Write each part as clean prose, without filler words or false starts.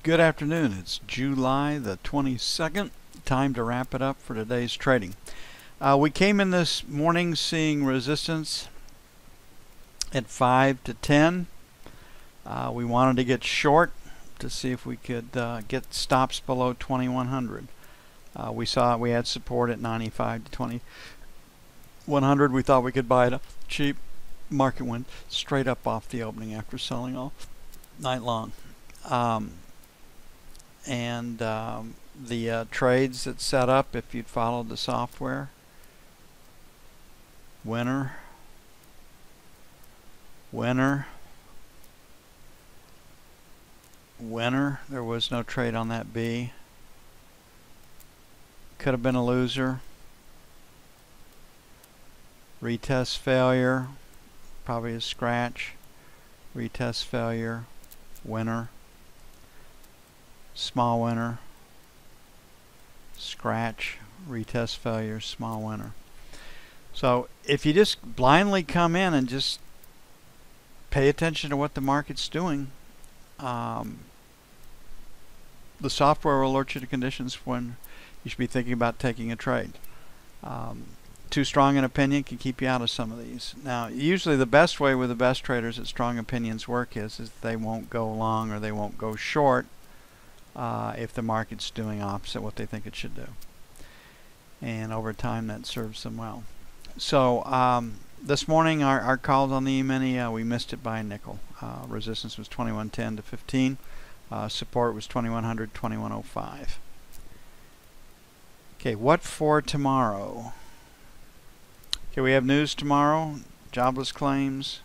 Good afternoon. It's July the 22nd. Time to wrap it up for today's trading. We came in this morning seeing resistance at 5 to 10. We wanted to get short to see if we could get stops below 2100. We saw we had support at 95 to 2100. We thought we could buy it up cheap. Market went straight up off the opening after selling all night long. The trades that set up, if you'd followed the software, winner, winner, winner. There was no trade on that B. Could have been a loser. Retest failure, probably a scratch. Retest failure, winner. Small winner, scratch, retest failure, small winner. So if you just blindly come in and just pay attention to what the market's doing, the software will alert you to conditions when you should be thinking about taking a trade. Too strong an opinion can keep you out of some of these. Now, usually the best way with the best traders that strong opinions work is they won't go long or they won't go short if the market's doing opposite what they think it should do. And over time that serves them well. So this morning our calls on the E-mini, we missed it by a nickel. Resistance was 2110 to 15. Support was 2100, 2105. Okay, what for tomorrow? Okay, we have news tomorrow. Jobless claims,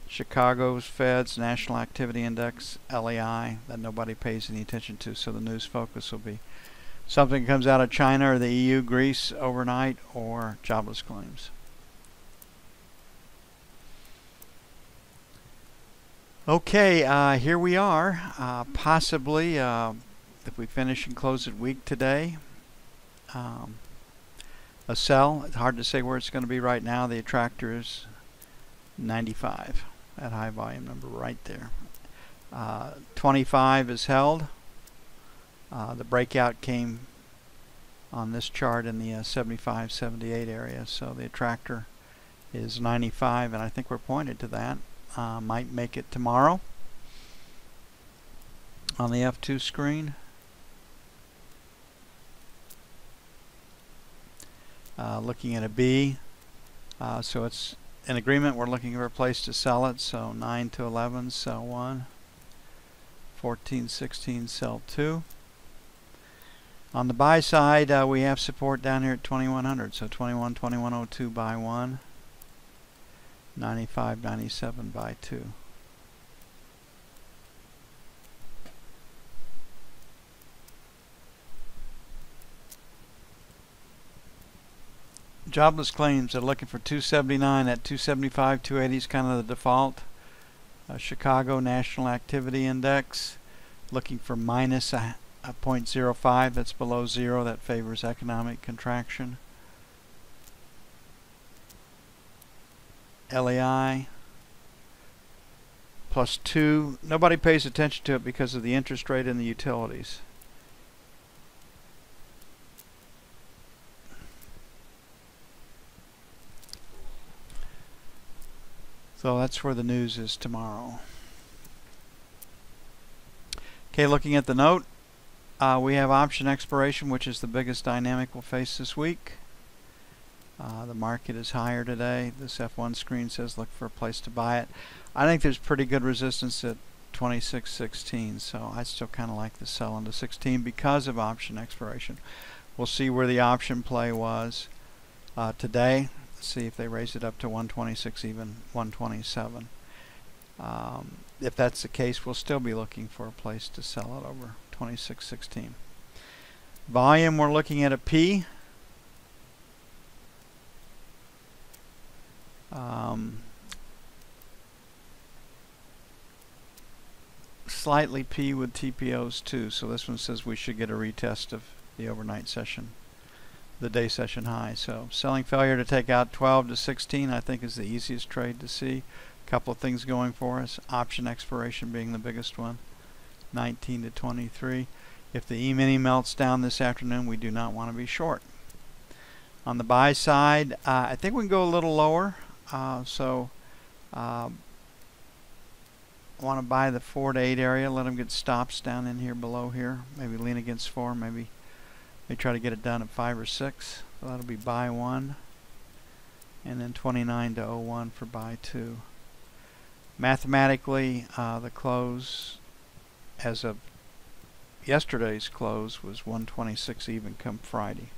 Chicago's Fed's National Activity Index, LAI, that nobody pays any attention to, so the news focus will be something that comes out of China or the EU, Greece overnight, or jobless claims. Okay, here we are. Possibly, if we finish and close it weak today, a sell. It's hard to say where it's going to be right now. The attractor is 95. That high volume number right there. 25 is held. The breakout came on this chart in the 75-78 area, so the attractor is 95, and I think we're pointed to that. Might make it tomorrow on the F2 screen. Looking at a B, so it's in agreement. We're looking for a place to sell it, so 9 to 11, sell 1. 14, 16, sell 2. On the buy side, we have support down here at 2100, so 21, 2102, buy 1. 95, 97, buy 2. Jobless claims are looking for 279. At 275, 280 is kind of the default. Chicago National Activity Index looking for minus a 0.05. That's below 0. That favors economic contraction. LAI plus 2. Nobody pays attention to it because of the interest rate and the utilities. So that's where the news is tomorrow. Okay, looking at the note, we have option expiration, which is the biggest dynamic we'll face this week. The market is higher today. This F1 screen says look for a place to buy it. I think there's pretty good resistance at 26.16, so I still kind of like the sell into 16 because of option expiration. We'll see where the option play was today. See if they raise it up to 126, even 127. If that's the case, we'll still be looking for a place to sell it over 26.16. Volume, we're looking at a P. Slightly P with TPOs too, so this one says we should get a retest of the overnight session, the day session high. So selling failure to take out 12 to 16 I think is the easiest trade to see. A couple of things going for us, option expiration being the biggest one. 19 to 23. If the E-mini melts down this afternoon, we do not want to be short. On the buy side, I think we can go a little lower. I want to buy the 4 to 8 area, let them get stops down in here below here. Maybe lean against 4, maybe try to get it done at 5 or 6. So that'll be buy 1. And then 29 to 01 for buy 2. Mathematically, the close as of yesterday's close was 126 even come Friday.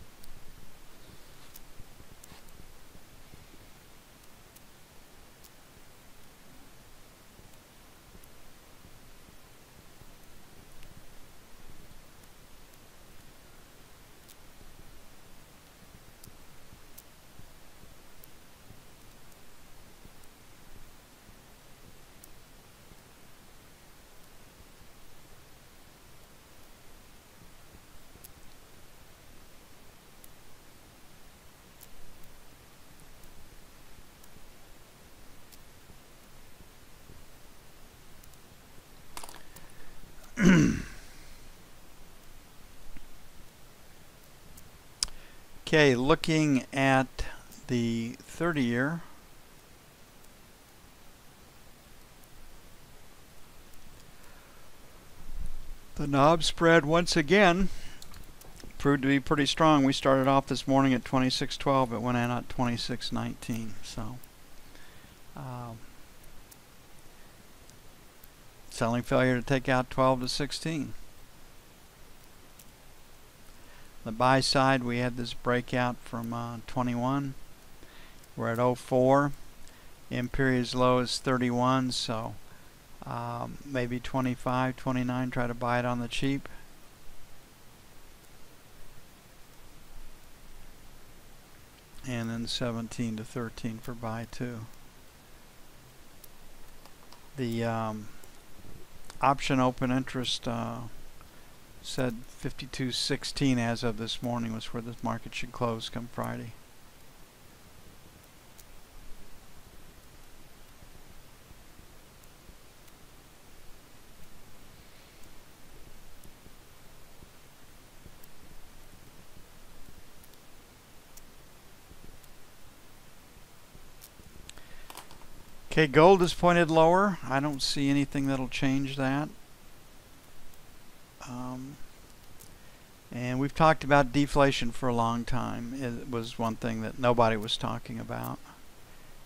Okay, looking at the 30-year. The knob spread once again proved to be pretty strong. We started off this morning at 26.12. It went in at 26.19. So selling failure to take out 12 to 16. The buy side, we had this breakout from 21. We're at 04. In period as low as 31, so maybe 25, 29, try to buy it on the cheap. And then 17 to 13 for buy 2. The option open interest said 52.16 as of this morning was where this market should close come Friday. Okay, gold is pointed lower. I don't see anything that'll change that. And we've talked about deflation for a long time. It was one thing that nobody was talking about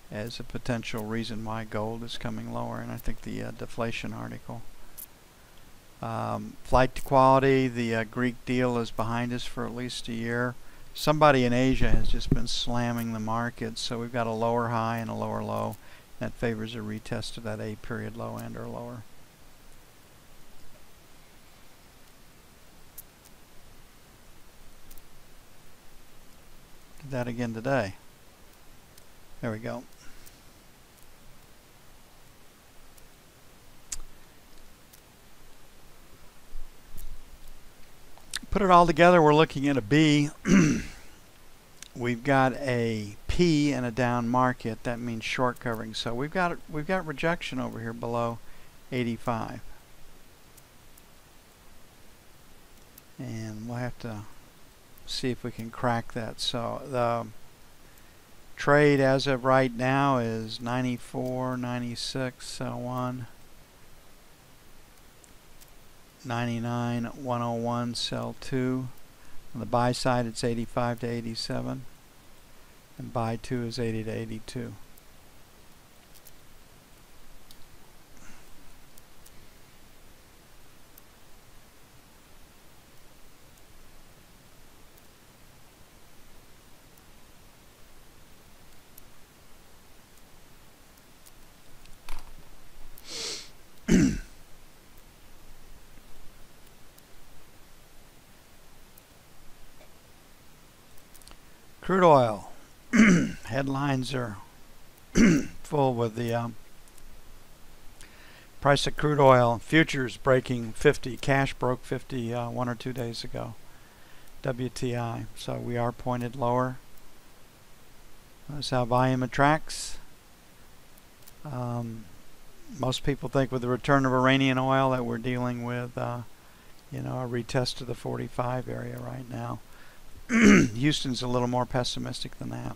as a potential reason why gold is coming lower, and I think the deflation article. Flight to quality, the Greek deal is behind us for at least a year. Somebody in Asia has just been slamming the market, so we've got a lower high and a lower low. That favors a retest of that 8-period low and or lower. Did that again today. There we go. Put it all together, we're looking at a B. We've got a P and a down market. That means short covering. So we've got rejection over here below 85. And we'll have to see if we can crack that. So the trade as of right now is 94, 96, sell 1. 99, 101, sell 2. On the buy side, it's 85 to 87. And buy 2 is 80 to 82. Crude oil. Headlines are full with the price of crude oil. Futures breaking 50. Cash broke 50 1 or 2 days ago. WTI. So we are pointed lower. That's how volume attracts. Most people think with the return of Iranian oil that we're dealing with, a retest of the 45 area right now. Houston's a little more pessimistic than that.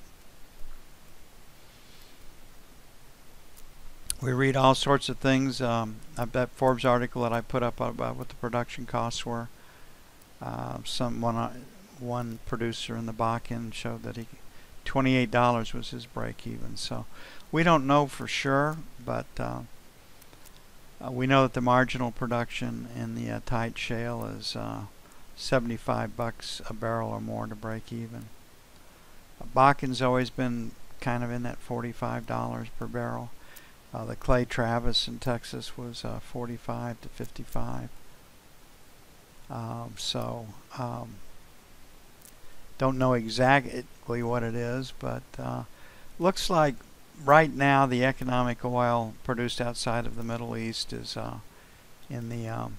We read all sorts of things. That Forbes article that I put up about what the production costs were. One producer in the Bakken showed that $28 was his break even. So we don't know for sure, but we know that the marginal production in the tight shale is $75 a barrel or more to break even. Bakken's always been kind of in that $45 per barrel. The Clay Travis in Texas was 45 to 55. Don't know exactly what it is, but looks like right now the economic oil produced outside of the Middle East is in the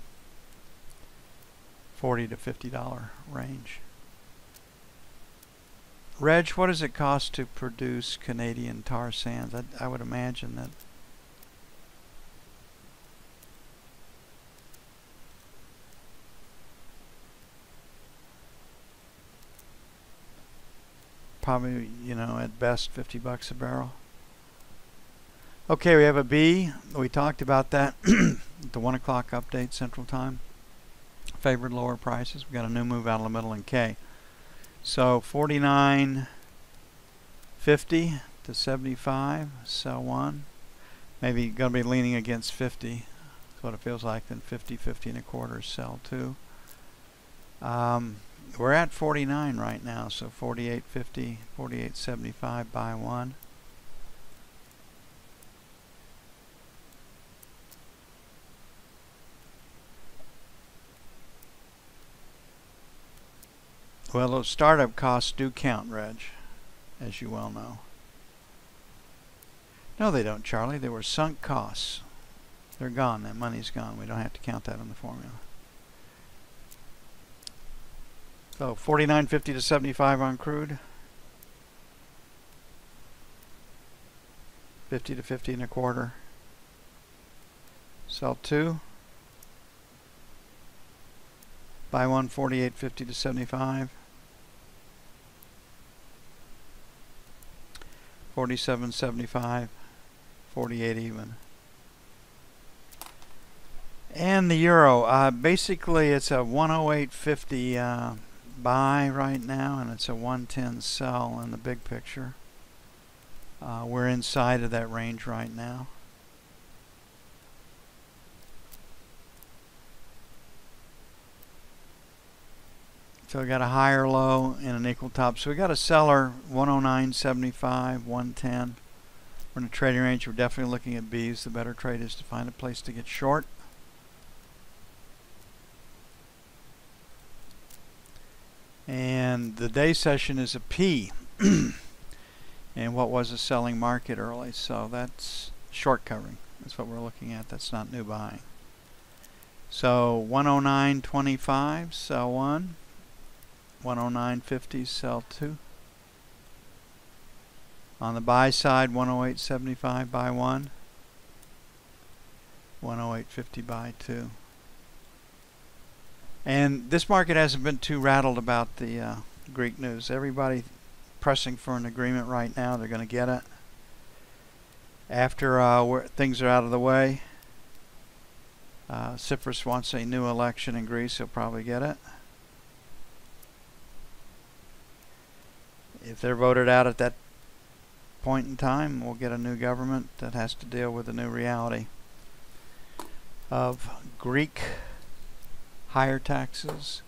$40 to $50 range. Reg, what does it cost to produce Canadian tar sands? I would imagine that probably, at best $50 a barrel. Okay, we have a B. We talked about that at the 1 o'clock update Central Time. Favored lower prices. We got a new move out of the middle in K. So 49.50 to 75. Sell one. Maybe gonna be leaning against 50. That's what it feels like. Then 50, 50 and a quarter. Sell two. We're at 49 right now, so 48.50, 48.75, buy one. Well, those startup costs do count, Reg, as you well know. No, they don't, Charlie. They were sunk costs. They're gone. That money's gone. We don't have to count that in the formula. So 49.50 to 75 on crude. 50 to 50 and a quarter. Sell two. Buy one. 48.50 to 75. 47.75. 48 even. And the euro. Basically, it's a 108.50. Buy right now, and it's a 110 sell in the big picture. We're inside of that range right now. So we got a higher low and an equal top. So we got a seller 109.75, 110. We're in a trading range. We're definitely looking at B's. The better trade is to find a place to get short. And the day session is a P. And what was a selling market early. So that's short covering. That's what we're looking at. That's not new buying. So 109.25, sell one. 109.50, sell two. On the buy side, 108.75, buy one. 108.50, buy two. And this market hasn't been too rattled about the Greek news. Everybody pressing for an agreement right now. They're going to get it. After things are out of the way, Tsipras wants a new election in Greece. He'll probably get it. If they're voted out at that point in time, we'll get a new government that has to deal with the new reality of Greek higher taxes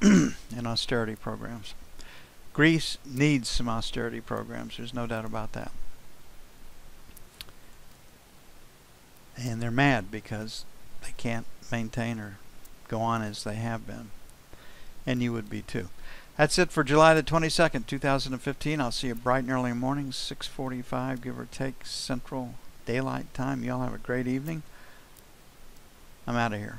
and austerity programs. Greece needs some austerity programs. There's no doubt about that. And they're mad because they can't maintain or go on as they have been. And you would be too. That's it for July the 22nd, 2015. I'll see you bright and early morning, 6:45, give or take, Central Daylight Time. You all have a great evening. I'm out of here.